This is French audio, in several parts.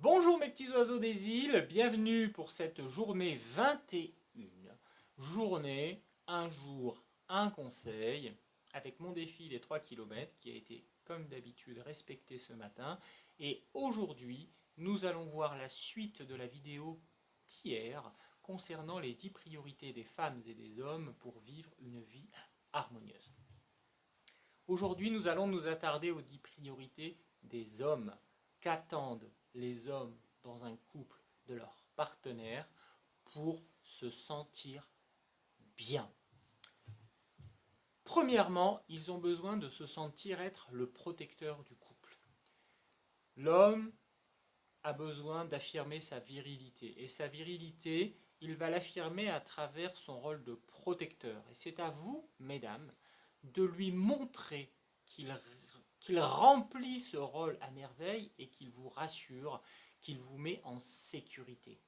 Bonjour mes petits oiseaux des îles, bienvenue pour cette journée 21. Journée, un jour, un conseil, avec mon défi des 3 km qui a été comme d'habitude respecté ce matin. Et aujourd'hui, nous allons voir la suite de la vidéo d'hier concernant les 10 priorités des femmes et des hommes pour vivre une vie harmonieuse. Aujourd'hui, nous allons nous attarder aux 10 priorités des hommes. Qu'attendent les hommes dans un couple de leur partenaire pour se sentir bien? Premièrement, ils ont besoin de se sentir être le protecteur du couple. L'homme a besoin d'affirmer sa virilité. Et sa virilité, il va l'affirmer à travers son rôle de protecteur. Et c'est à vous, mesdames, de lui montrer qu'il remplit ce rôle à merveille et qu'il vous rassure, qu'il vous met en sécurité.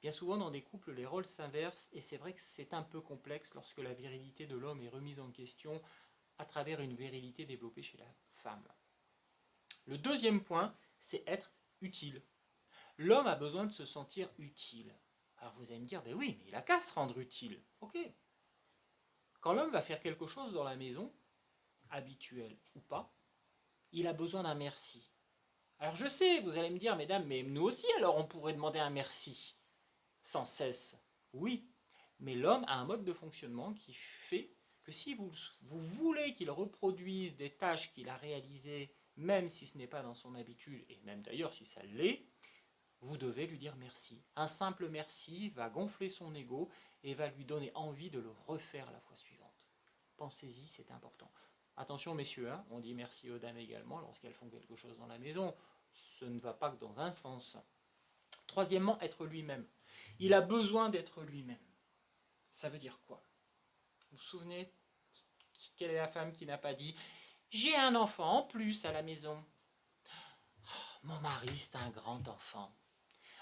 Bien souvent dans des couples, les rôles s'inversent et c'est vrai que c'est un peu complexe lorsque la virilité de l'homme est remise en question à travers une virilité développée chez la femme. Le deuxième point, c'est être utile. L'homme a besoin de se sentir utile. Alors vous allez me dire, ben oui, mais il a qu'à se rendre utile. Ok. Quand l'homme va faire quelque chose dans la maison, habituel ou pas, il a besoin d'un merci. Alors je sais, vous allez me dire, mesdames, mais nous aussi alors on pourrait demander un merci sans cesse. Oui, mais l'homme a un mode de fonctionnement qui fait que si vous voulez qu'il reproduise des tâches qu'il a réalisées, même si ce n'est pas dans son habitude, et même d'ailleurs si ça l'est, vous devez lui dire merci. Un simple merci va gonfler son ego et va lui donner envie de le refaire la fois suivante. Pensez-y, c'est important. Attention messieurs, hein, on dit merci aux dames également lorsqu'elles font quelque chose dans la maison. Ce ne va pas que dans un sens. Troisièmement, être lui-même. Il a besoin d'être lui-même. Ça veut dire quoi? Vous vous souvenez, quelle est la femme qui n'a pas dit « J'ai un enfant en plus à la maison ». Oh, mon mari, c'est un grand enfant.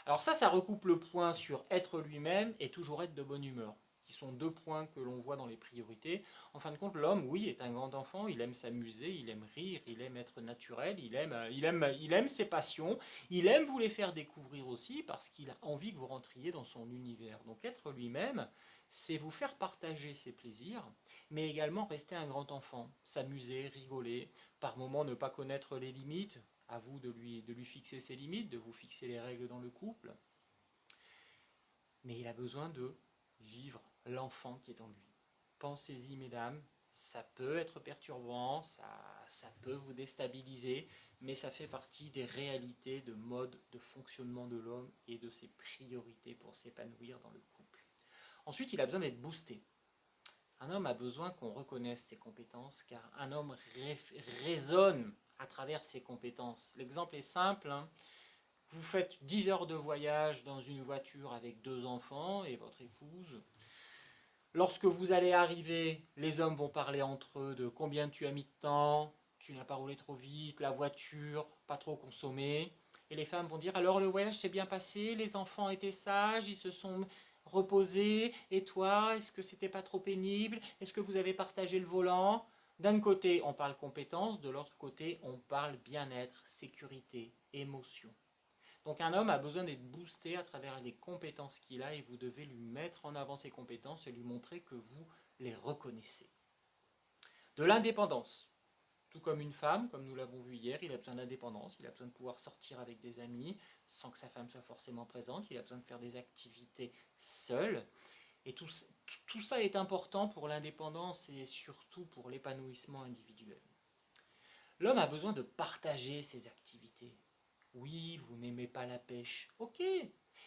Alors ça recoupe le point sur être lui-même et toujours être de bonne humeur, qui sont deux points que l'on voit dans les priorités. En fin de compte, l'homme, oui, est un grand enfant, il aime s'amuser, il aime rire, il aime être naturel, il aime ses passions, il aime vous les faire découvrir aussi parce qu'il a envie que vous rentriez dans son univers. Donc être lui-même, c'est vous faire partager ses plaisirs, mais également rester un grand enfant, s'amuser, rigoler, par moments ne pas connaître les limites, à vous de lui fixer ses limites, de vous fixer les règles dans le couple. Mais il a besoin de vivre l'enfant qui est en lui. Pensez-y, mesdames, ça peut être perturbant, ça peut vous déstabiliser, mais ça fait partie des réalités de mode de fonctionnement de l'homme et de ses priorités pour s'épanouir dans le couple. Ensuite, il a besoin d'être boosté. Un homme a besoin qu'on reconnaisse ses compétences, car un homme raisonne à travers ses compétences. L'exemple est simple, hein. Vous faites 10 heures de voyage dans une voiture avec 2 enfants et votre épouse. Lorsque vous allez arriver, les hommes vont parler entre eux de combien tu as mis de temps, tu n'as pas roulé trop vite, la voiture, pas trop consommée. Et les femmes vont dire, alors le voyage s'est bien passé, les enfants étaient sages, ils se sont reposés, et toi, est-ce que c'était pas trop pénible? Est-ce que vous avez partagé le volant? D'un côté, on parle compétences, de l'autre côté, on parle bien-être, sécurité, émotion. Donc un homme a besoin d'être boosté à travers les compétences qu'il a et vous devez lui mettre en avant ses compétences et lui montrer que vous les reconnaissez. De l'indépendance. Tout comme une femme, comme nous l'avons vu hier, il a besoin d'indépendance, il a besoin de pouvoir sortir avec des amis sans que sa femme soit forcément présente, il a besoin de faire des activités seul. Et tout ça est important pour l'indépendance et surtout pour l'épanouissement individuel. L'homme a besoin de partager ses activités. Oui, vous n'aimez pas la pêche, ok.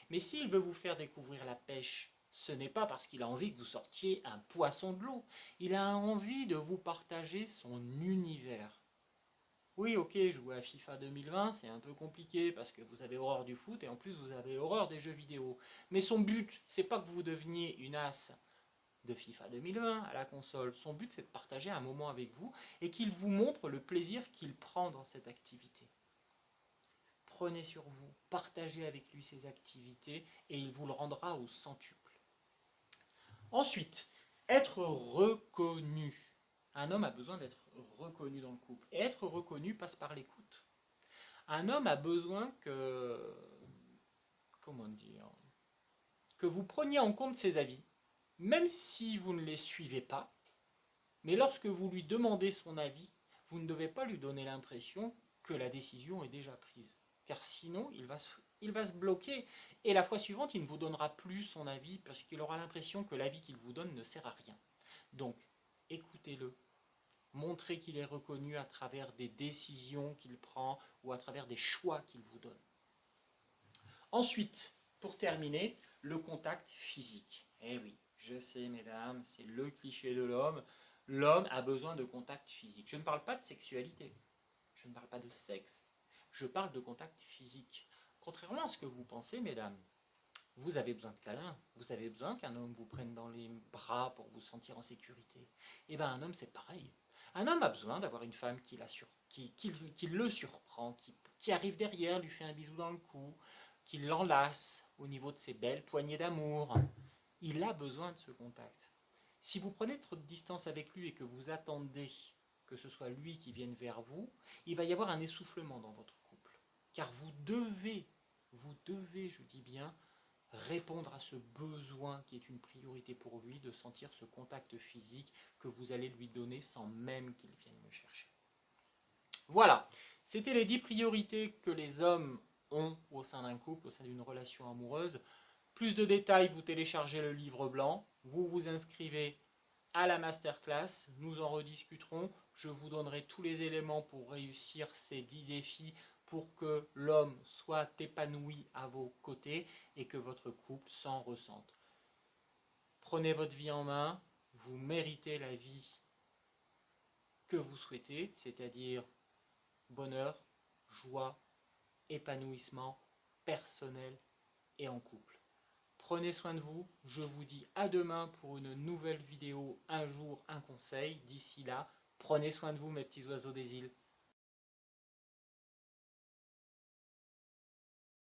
Mais s'il veut vous faire découvrir la pêche, ce n'est pas parce qu'il a envie que vous sortiez un poisson de l'eau. Il a envie de vous partager son univers. Oui, ok, jouer à FIFA 2020, c'est un peu compliqué parce que vous avez horreur du foot et en plus vous avez horreur des jeux vidéo. Mais son but, c'est pas que vous deveniez une as de FIFA 2020 à la console. Son but, c'est de partager un moment avec vous et qu'il vous montre le plaisir qu'il prend dans cette activité. Prenez sur vous, partagez avec lui ses activités et il vous le rendra au centuple. Ensuite, être reconnu. Un homme a besoin d'être reconnu dans le couple. Et être reconnu passe par l'écoute. Un homme a besoin que comment dire, que vous preniez en compte ses avis, même si vous ne les suivez pas, mais lorsque vous lui demandez son avis, vous ne devez pas lui donner l'impression que la décision est déjà prise. Car sinon, il va se bloquer. Et la fois suivante, il ne vous donnera plus son avis parce qu'il aura l'impression que l'avis qu'il vous donne ne sert à rien. Donc, écoutez-le. Montrez qu'il est reconnu à travers des décisions qu'il prend ou à travers des choix qu'il vous donne. Ensuite, pour terminer, le contact physique. Eh oui, je sais, mesdames, c'est le cliché de l'homme. L'homme a besoin de contact physique. Je ne parle pas de sexualité. Je ne parle pas de sexe. Je parle de contact physique. Contrairement à ce que vous pensez, mesdames, vous avez besoin de câlins. Vous avez besoin qu'un homme vous prenne dans les bras pour vous sentir en sécurité. Eh bien, un homme, c'est pareil. Un homme a besoin d'avoir une femme qui le surprend, qui arrive derrière, lui fait un bisou dans le cou, qui l'enlace au niveau de ses belles poignées d'amour. Il a besoin de ce contact. Si vous prenez trop de distance avec lui et que vous attendez que ce soit lui qui vienne vers vous, il va y avoir un essoufflement dans votre couple. Car vous devez, je dis bien, répondre à ce besoin qui est une priorité pour lui, de sentir ce contact physique que vous allez lui donner sans même qu'il vienne me chercher. Voilà, c'était les 10 priorités que les hommes ont au sein d'un couple, au sein d'une relation amoureuse. Plus de détails, vous téléchargez le livre blanc, vous vous inscrivez à la masterclass, nous en rediscuterons, je vous donnerai tous les éléments pour réussir ces 10 défis pour que l'homme soit épanoui à vos côtés et que votre couple s'en ressente. Prenez votre vie en main, vous méritez la vie que vous souhaitez, c'est-à-dire bonheur, joie, épanouissement personnel et en couple. Prenez soin de vous, je vous dis à demain pour une nouvelle vidéo, un jour, un conseil. D'ici là, prenez soin de vous mes petits oiseaux des îles.